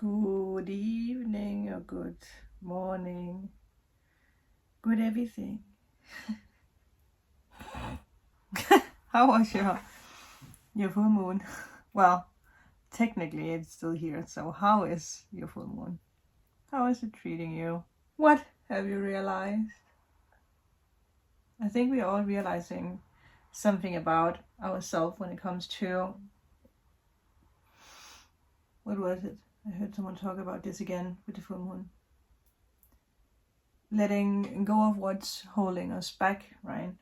Good evening or good morning, good everything. How was your full moon? Well, technically it's still here, so how is your full moon? How is it treating you? What have you realized? I think we are all realizing something about ourselves when it comes to, what was it? I heard someone talk about this again with the full moon. Letting go of what's holding us back, right?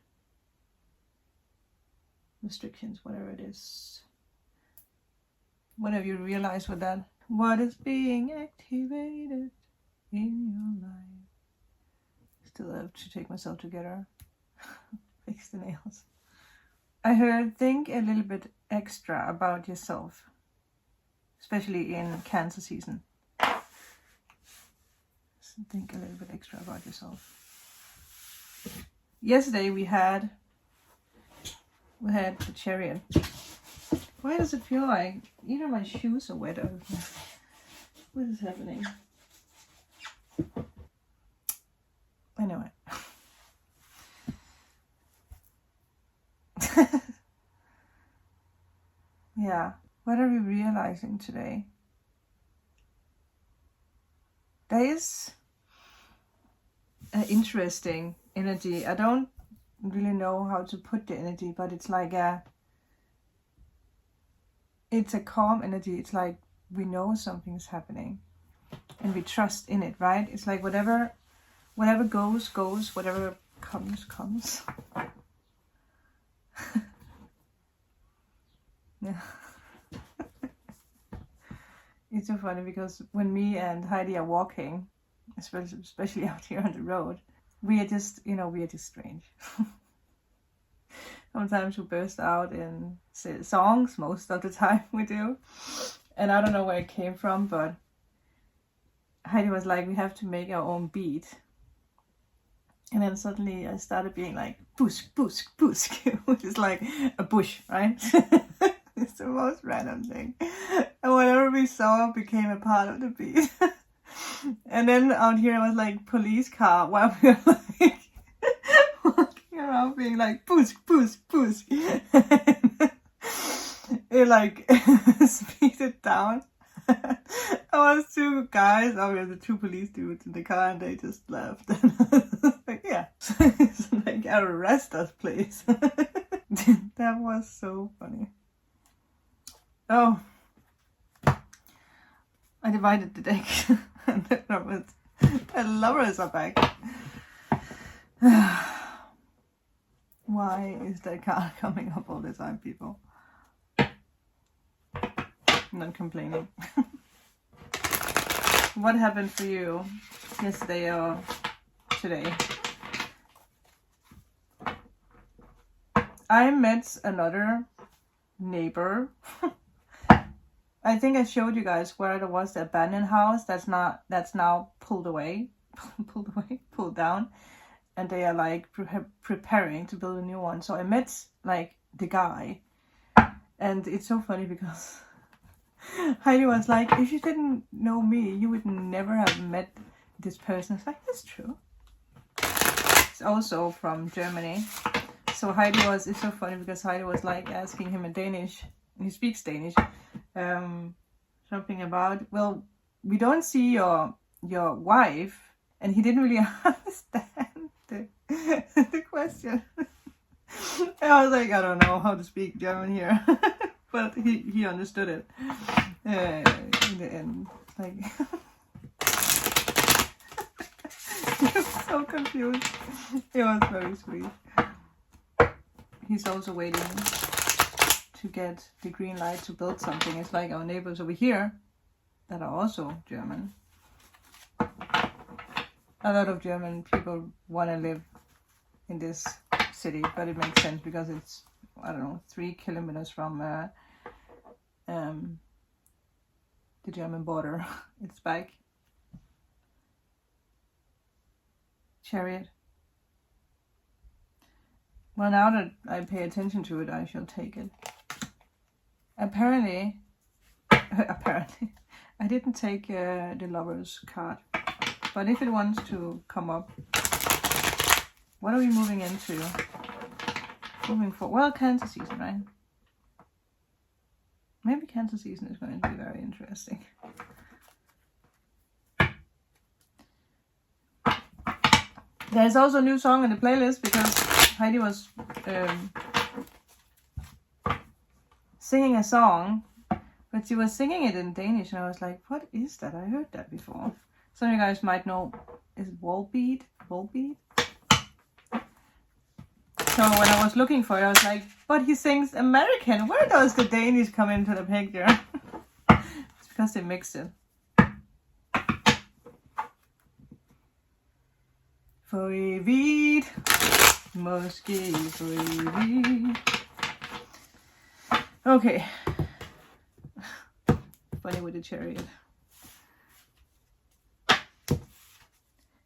Restrictions, whatever it is. What have you realized with that? What is being activated in your life? Still have to take myself together. Fix the nails. I heard think a little bit extra about yourself, especially in Cancer season. Think a little bit extra about yourself. Yesterday we had the Chariot. Why does it feel like either my shoes are wet or what is happening? I know it. Yeah, what are we realizing today? There is an interesting energy. I don't really know how to put the energy, but it's like it's a calm energy. It's like we know something's happening and we trust in it, right? It's like whatever goes, whatever comes. Yeah. It's so funny because when me and Heidi are walking, especially out here on the road, we are just strange. Sometimes we burst out in songs, most of the time we do. And I don't know where it came from, but Heidi was like, we have to make our own beat. And then suddenly I started being like, busk, busk, busk, which is like a bush, right? It's the most random thing. And whatever we saw became a part of the beat. And then out here I was like police car while we were like walking around being like busk, busk, busk. It like speeded down. I was two guys, obviously two police dudes in the car, and they just left. Like, yeah, it's like arrest us, please. That was so funny. Oh, I divided the deck, and the lovers are back. Why is that card coming up all the time, people? I'm not complaining. What happened for you yesterday or today? I met another neighbor. I think I showed you guys where there was the abandoned house that's now pulled down, and they are like preparing to build a new one. So I met like the guy, and it's so funny because Heidi was like, if you didn't know me, you would never have met this person. It's like, that's true. It's also from Germany. So it's so funny because Heidi was like asking him in Danish, and he speaks Danish, something about, well, we don't see your wife, and he didn't really understand the question. And I was like, I don't know how to speak German here. But he understood it in the end. Like, he was so confused. It was very sweet. He's also waiting to get the green light to build something. It's like our neighbors over here that are also German. A lot of German people want to live in this city, but it makes sense because it's, I don't know, 3 kilometers from the German border. It's back. Chariot. Well, now that I pay attention to it, I shall take it. Apparently, I didn't take the Lovers card, but if it wants to come up, what are we moving into? Moving forward, well, Cancer season, right? Maybe Cancer season is going to be very interesting. There's also a new song in the playlist because Heidi was singing a song, but she was singing it in Danish, and I was like, what is that? I heard that before. Some of you guys might know, is it Volbeat? Volbeat? So when I was looking for it, I was like, but he sings American. Where does the Danish come into the picture? It's because they mixed it. For evigt, måske for evigt. Okay. Funny with the chariot.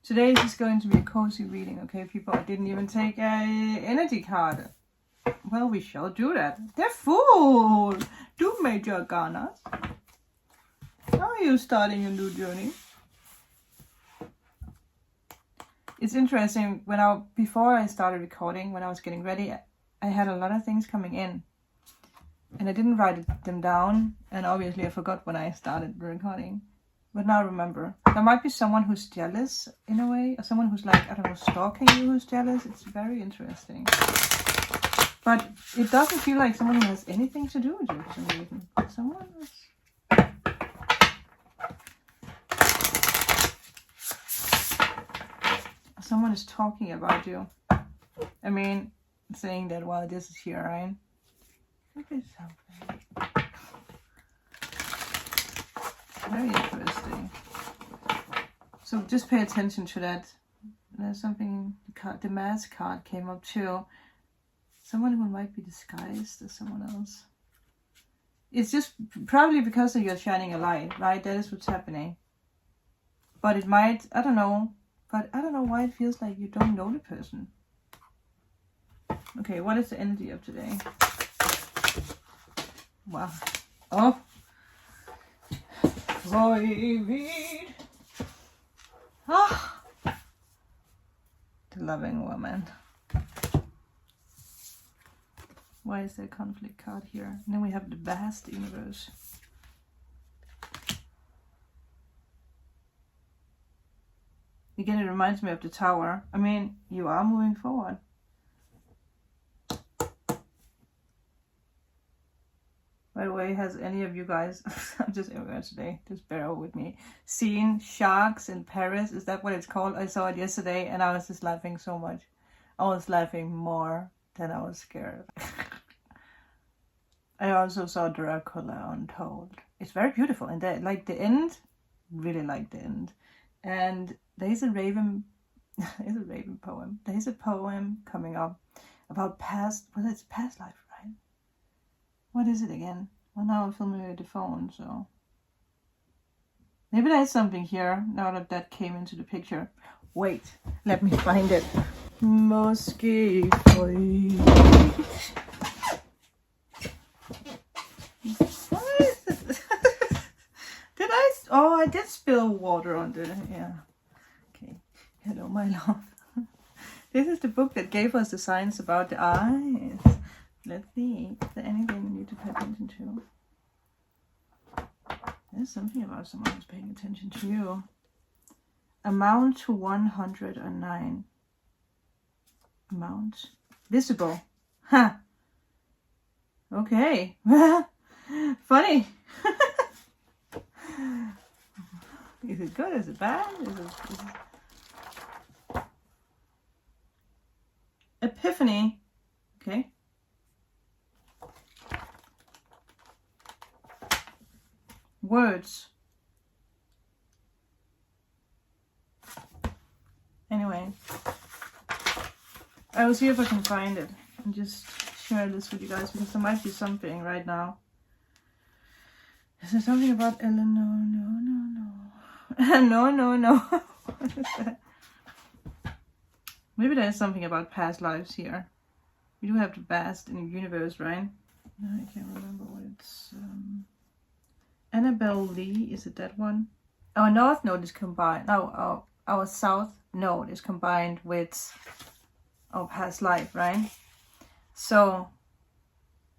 Today is going to be a cozy reading, okay, people? I didn't even take a energy card. Well, we shall do that. They're full! Do major ganas. How are you starting a new journey? It's interesting, before I started recording, when I was getting ready, I had a lot of things coming in. And I didn't write them down, and obviously I forgot when I started the recording. But now I remember. There might be someone who's jealous in a way, or someone who's like, I don't know, stalking you who's jealous. It's very interesting. But it doesn't feel like someone who has anything to do with you for some reason. Someone is talking about you. I mean, saying that while this is here, right? Could be something. Very interesting. So just pay attention to that. There's something, the Mask card came up too. Someone who might be disguised as someone else. It's just probably because of you're shining a light, right? That is what's happening. But it might, I don't know. But I don't know why it feels like you don't know the person. Okay, what is the energy of today? Wow. Oh. Ah. The loving woman. Why is there a conflict card here? And then we have the vast universe. Again, it reminds me of the Tower. I mean, you are moving forward. By the way, has any of you guys, I'm just everywhere today, just bear with me, seen Sharks in Paris? Is that what it's called? I saw it yesterday and I was just laughing so much. I was laughing more than I was scared. I also saw Dracula Untold. It's very beautiful, and like the end, really like the end. And there's a raven, there's a raven poem. There's a poem coming up about past, well, it's past life, right? What is it again? Well, now I'm filming with the phone, so maybe there's something here now that that came into the picture. Wait, let me find it. Måske for what is it? Did I? Oh, I did spill water on the, yeah. Okay, hello my love. This is the book that gave us the signs about the eyes. Let's see, is there anything we need to pay attention to? There's something about someone who's paying attention to you. Amount to 109. Amount. Visible. Huh. Okay. Funny. Is it good? Is it bad? Is it... Epiphany. Okay. Words. Anyway, I will see if I can find it and just share this with you guys, because there might be something right now. Is there something about Eleanor? No. What is that? Maybe there's something about past lives here. We do have the vast in the universe, right? No, I can't remember what it's... Annabelle Lee, is it that one? Our north node is combined. No, our south node is combined with our past life, right? So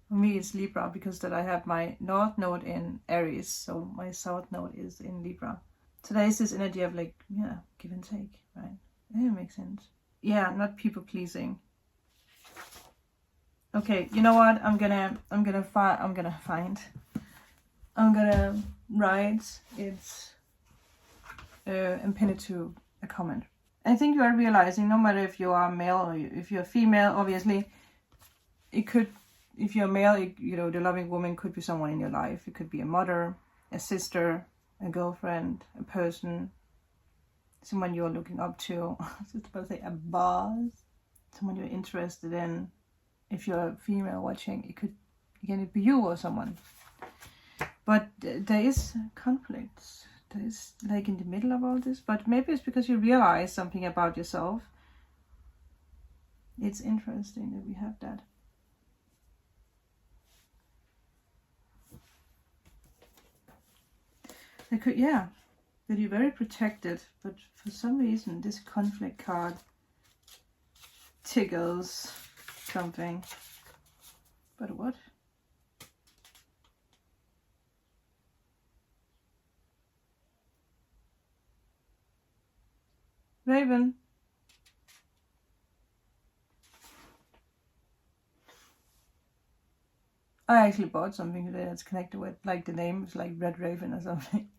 for me it's Libra, because that I have my north node in Aries, so my south node is in Libra. So there is this energy of like, yeah, give and take, right? Yeah, it makes sense. Yeah, not people pleasing. Okay, you know what? I'm gonna write it and pin it to a comment. I think you are realizing, no matter if you are male or if you're female, obviously, it could, if you're male, you know, the loving woman could be someone in your life. It could be a mother, a sister, a girlfriend, a person, someone you're looking up to. I was just about to say a boss, someone you're interested in. If you're a female watching, it could, again, it be you or someone. But there is conflicts. There is like in the middle of all this. But maybe it's because you realize something about yourself. It's interesting that we have that. They could, yeah, that you're very protected, but for some reason this conflict card tickles something. But what? Raven. I actually bought something today that's connected with, like, the name is like Red Raven or something.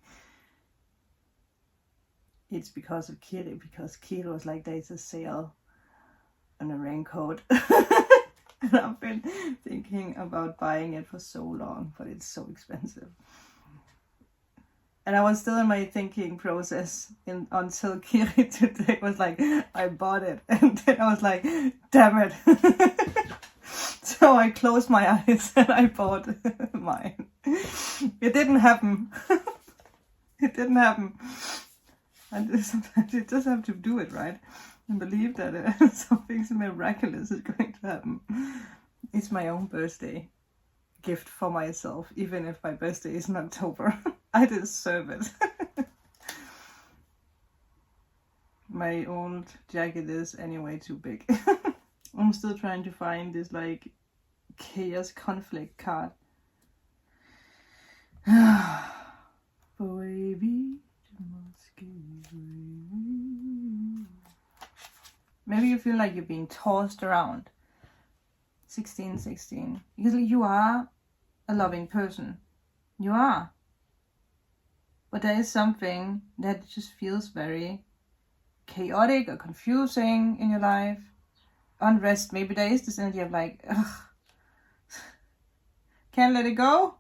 It's because of Kid, because Kid was like, there's a sale on a raincoat. And I've been thinking about buying it for so long, but it's so expensive. And I was still in my thinking process until Kiri today was like, I bought it. And then I was like, damn it. So I closed my eyes and I bought mine. It didn't happen. It didn't happen. And sometimes you just have to do it, right? And believe that something miraculous is going to happen. It's my own birthday gift for myself, even if my birthday is in October. I deserve it. My old jacket is anyway too big. I'm still trying to find this like chaos conflict card. Baby, maybe you feel like you're being tossed around. 1616. Because you are a loving person. You are. But there is something that just feels very chaotic or confusing in your life. Unrest. Maybe there is this energy of like, ugh, can't let it go.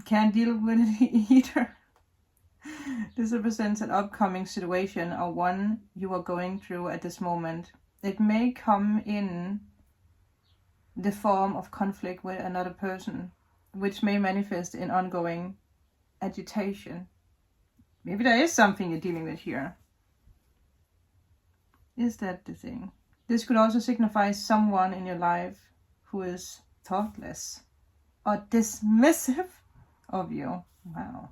Can't deal with it either. This represents an upcoming situation or one you are going through at this moment. It may come in the form of conflict with another person, which may manifest in ongoing agitation. Maybe there is something you're dealing with here. Is that the thing? This could also signify someone in your life who is thoughtless or dismissive of you. Wow.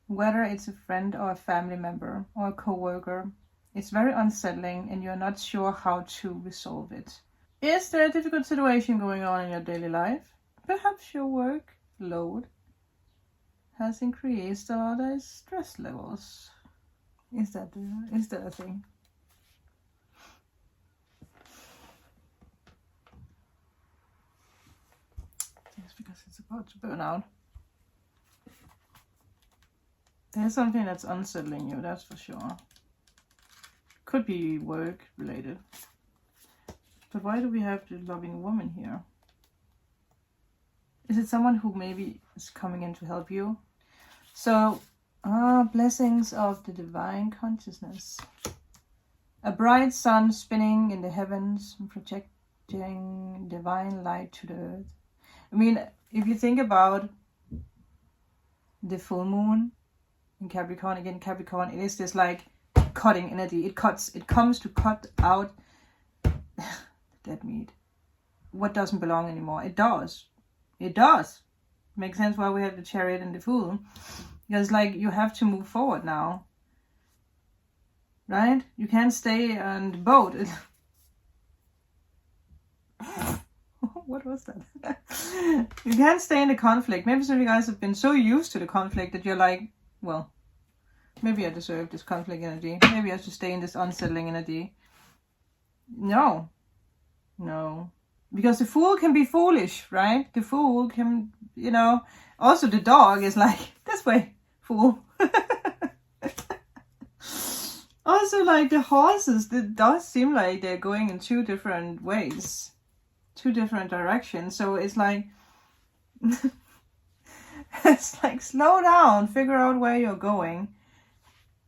Whether it's a friend or a family member or a co-worker, it's very unsettling and you're not sure how to resolve it. Is there a difficult situation going on in your daily life? Perhaps your workload has increased or there's stress levels. Is that a thing? Yes, because it's about to burn out. There's something that's unsettling you, that's for sure. Could be work related. But why do we have the loving woman here? Is it someone who maybe is coming in to help you? So, blessings of the divine consciousness. A bright sun spinning in the heavens and projecting divine light to the earth. I mean, if you think about the full moon in Capricorn, again, Capricorn, it is this like cutting energy. It comes to cut out dead meat. What doesn't belong anymore. It does. Makes sense why we have the Chariot and the Fool. Because like you have to move forward now. Right? You can't stay on the boat. What was that? You can't stay in the conflict. Maybe some of you guys have been so used to the conflict that you're like, well, maybe I deserve this conflict energy. Maybe I should stay in this unsettling energy. No. No. Because the Fool can be foolish, right? The Fool can, you know, also the dog is like, this way, Fool. Also, like the horses, it does seem like they're going in 2 different ways, 2 different directions. So it's like, it's like slow down, figure out where you're going.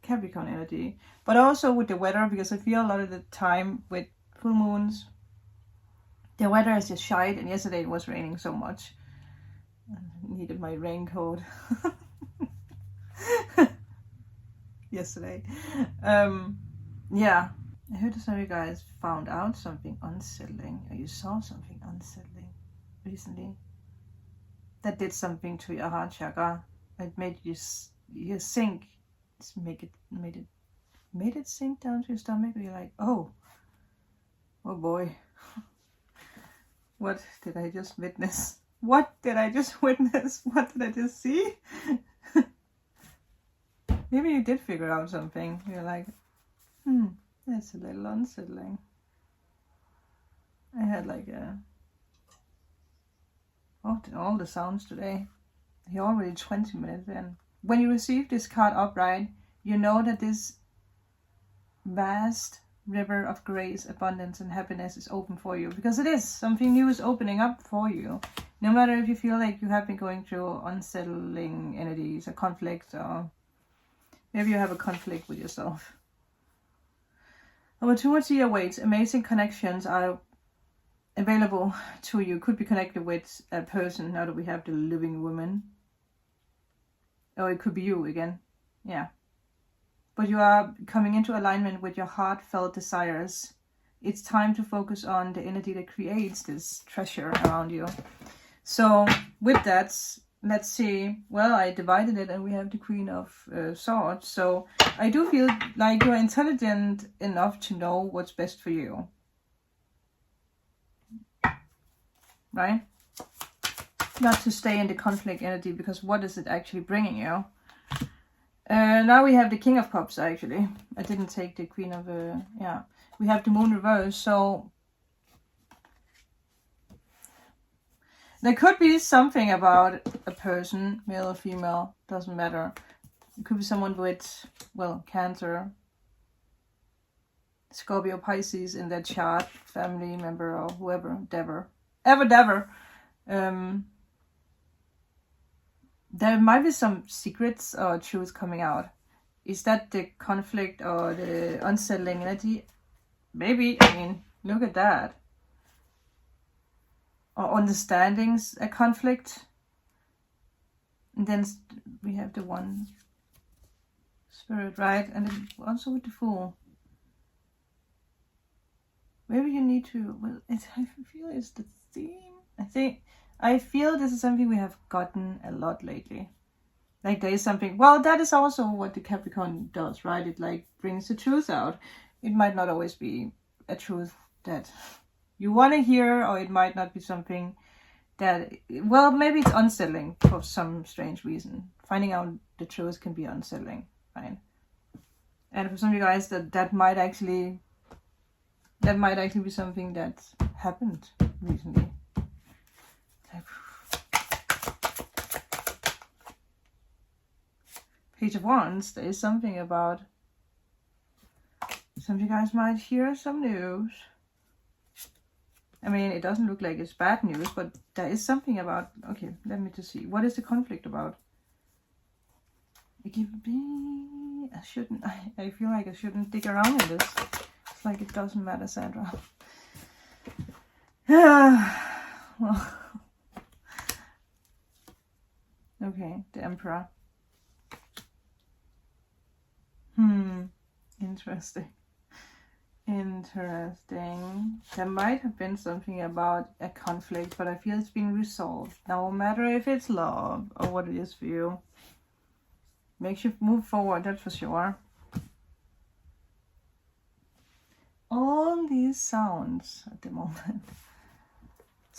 Capricorn energy. But also with the weather, because I feel a lot of the time with full moons, the weather is just shite. And yesterday it was raining so much. I needed my raincoat. Yesterday. Yeah. I heard some of you guys found out something unsettling, or you saw something unsettling recently. That did something to your heart chakra. It made you sink. Made it sink down to your stomach. You're like, oh boy. What did I just witness? What did I just witness? What did I just see? Maybe you did figure out something. You're like, that's a little unsettling. I had like all the sounds today. You're already 20 minutes in. When you receive this card upright, you know that this vast river of grace, abundance, and happiness is open for you. Because it is. Something new is opening up for you. No matter if you feel like you have been going through unsettling energies or conflict, or maybe you have a conflict with yourself. Opportunity awaits. Amazing connections are available to you. Could be connected with a person, now that we have the living woman. Or it could be you again. Yeah. But you are coming into alignment with your heartfelt desires. It's time to focus on the energy that creates this treasure around you. So with that, let's see. Well, I divided it and we have the Queen of Swords. So I do feel like you're intelligent enough to know what's best for you. Right? Not to stay in the conflict energy, because what is it actually bringing you? Now we have the King of Cups, actually. I didn't take the Queen of... yeah. We have the Moon reverse, so... There could be something about a person, male or female, doesn't matter. It could be someone with, well, Cancer, Scorpio, Pisces in their chart, family member or whoever, Dever. There might be some secrets or truths coming out. Is that the conflict or the unsettling energy? Maybe. I mean, look at that. Or understandings, a conflict. And then we have the one spirit, right? And then also with the Fool. Maybe you need to, well, I feel it's the theme. I feel this is something we have gotten a lot lately. Like there is something, well, that is also what the Capricorn does, right? It like brings the truth out. It might not always be a truth that you want to hear, or it might not be something that, well, maybe it's unsettling for some strange reason. Finding out the truth can be unsettling, right? And for some of you guys, that might actually be something that happened recently. Page of Wands, there is something about, some of you guys might hear some news. I mean, it doesn't look like it's bad news, but there is something about, okay, let me just see. What is the conflict about? It could be, I feel like I shouldn't dig around in this. It's like it doesn't matter, Sandra. Well, okay, the Emperor. Interesting. Interesting. There might have been something about a conflict, but I feel it's been resolved. No matter if it's love or what it is for you. Makes you move forward, that's for sure. All these sounds at the moment.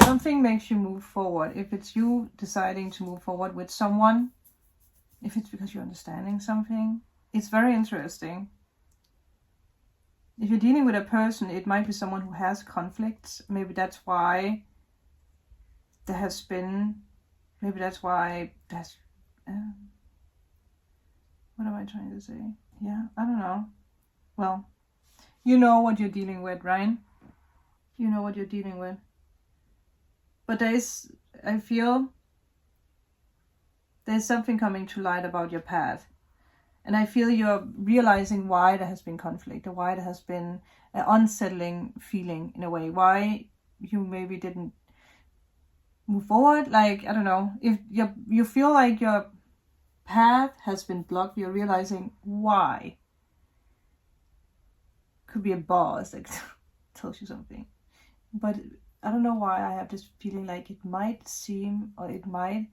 Something makes you move forward. If it's you deciding to move forward with someone, if it's because you're understanding something, it's very interesting. If you're dealing with a person, it might be someone who has conflicts. Maybe that's why there has been, maybe that's why there's, what am I trying to say? Yeah, I don't know. Well, you know what you're dealing with, right? You know what you're dealing with. But I feel there's something coming to light about your path. And I feel you're realizing why there has been conflict, or why there has been an unsettling feeling in a way. Why you maybe didn't move forward. Like, I don't know. If you feel like your path has been blocked, you're realizing why. Could be a boss that tells you something. But I don't know why I have this feeling like it might seem, or it might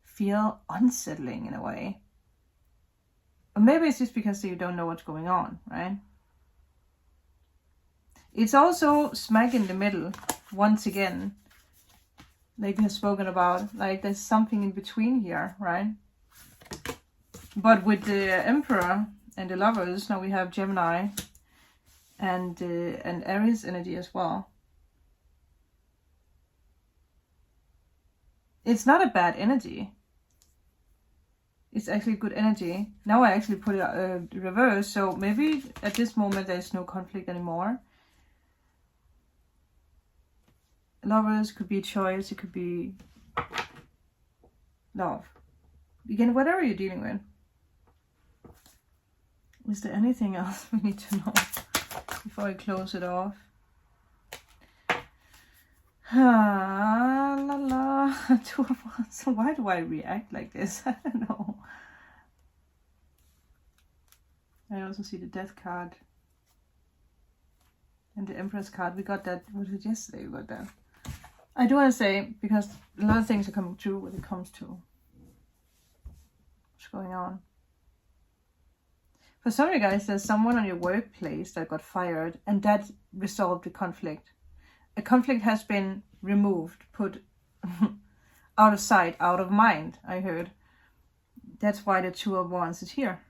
feel unsettling in a way. Or maybe it's just because you don't know what's going on, right? It's also smack in the middle, once again, like we have spoken about. Like there's something in between here, right? But with the Emperor and the Lovers, now we have Gemini and Aries energy as well. It's not a bad energy. It's actually good energy. Now I actually put it reverse, so maybe at this moment there's no conflict anymore. Lovers could be choice, it could be love. Again, whatever you're dealing with. Is there anything else we need to know before I close it off? Ah, la la. 2 of Wands. Why do I react like this? I don't know. I also see the Death card. And the Empress card. We got that. Was it yesterday we got that? I do want to say, because a lot of things are coming true when it comes to what's going on. For some of you guys, there's someone on your workplace that got fired, and that resolved the conflict. A conflict has been removed, put out of sight, out of mind, I heard. That's why the 2 of Wands is here.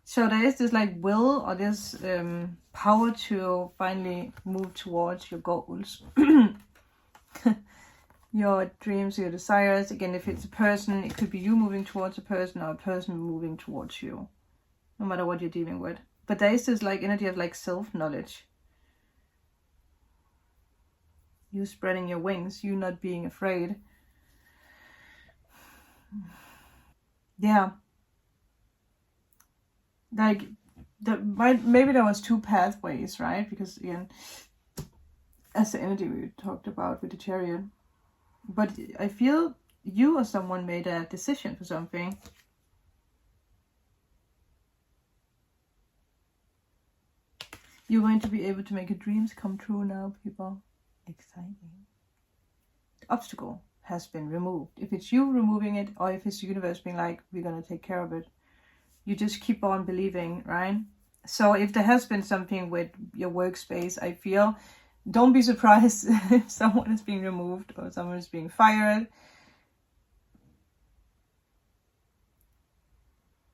So there is this like will, or this power to finally move towards your goals. Your dreams, your desires. Again, if it's a person, it could be you moving towards a person, or a person moving towards you. No matter what you're dealing with. But there is this like energy of like self-knowledge. You spreading your wings, you not being afraid. Yeah. Like, maybe there was 2 pathways, right? Because again, as the energy we talked about with the Chariot. But I feel you or someone made a decision for something. You're going to be able to make your dreams come true now, people. Exciting. The obstacle has been removed. If it's you removing it, or if it's the universe being like, we're going to take care of it. You just keep on believing, right? So if there has been something with your workspace, I feel, don't be surprised if someone is being removed or someone is being fired.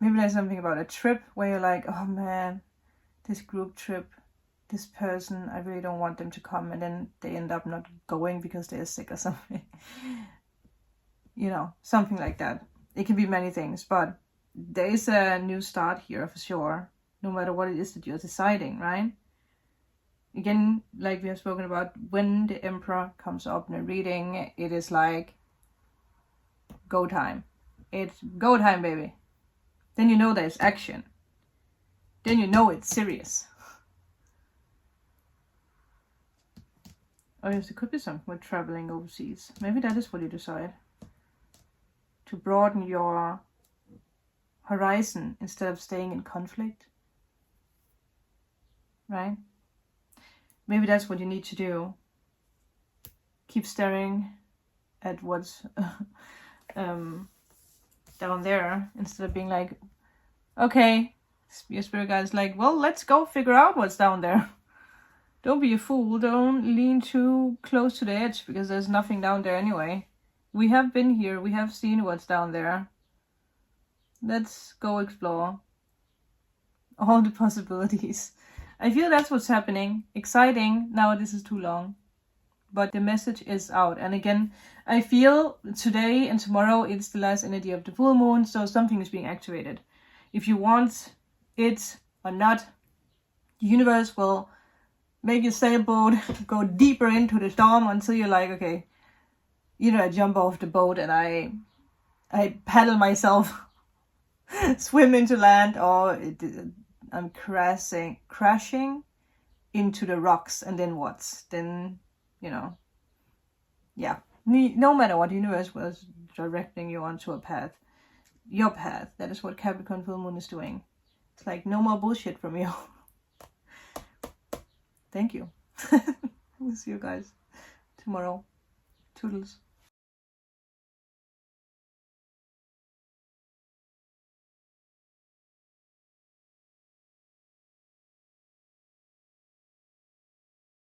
Maybe there's something about a trip where you're like, oh man, this group trip, this person, I really don't want them to come, and then they end up not going because they're sick or something. You know, something like that. It can be many things, but there is a new start here for sure, no matter what it is that you're deciding, right? Again, like we have spoken about, when the Emperor comes up in a reading, it is like go time. It's go time, baby. Then you know there's action. Then you know it's serious. Oh yes, it could be something with traveling overseas. Maybe that is what you decide. To broaden your horizon instead of staying in conflict. Right? Maybe that's what you need to do. Keep staring at what's down there instead of being like, okay, your spirit guide is like, well, let's go figure out what's down there. Don't be a fool. Don't lean too close to the edge because there's nothing down there anyway. We have been here. We have seen what's down there. Let's go explore all the possibilities. I feel that's what's happening. Exciting. Now this is too long. But the message is out. And again, I feel today and tomorrow it's the last energy of the full moon. So something is being activated. If you want it or not, the universe will make your sailboat go deeper into the storm until you're like, okay, you know, I jump off the boat and I paddle myself, swim into land, or I'm crashing into the rocks, and then what? Then, you know, yeah. No matter what, the universe was directing you onto a path. Your path. That is what Capricorn full moon is doing. It's like, no more bullshit from you. Thank you. We'll see you guys tomorrow. Toodles.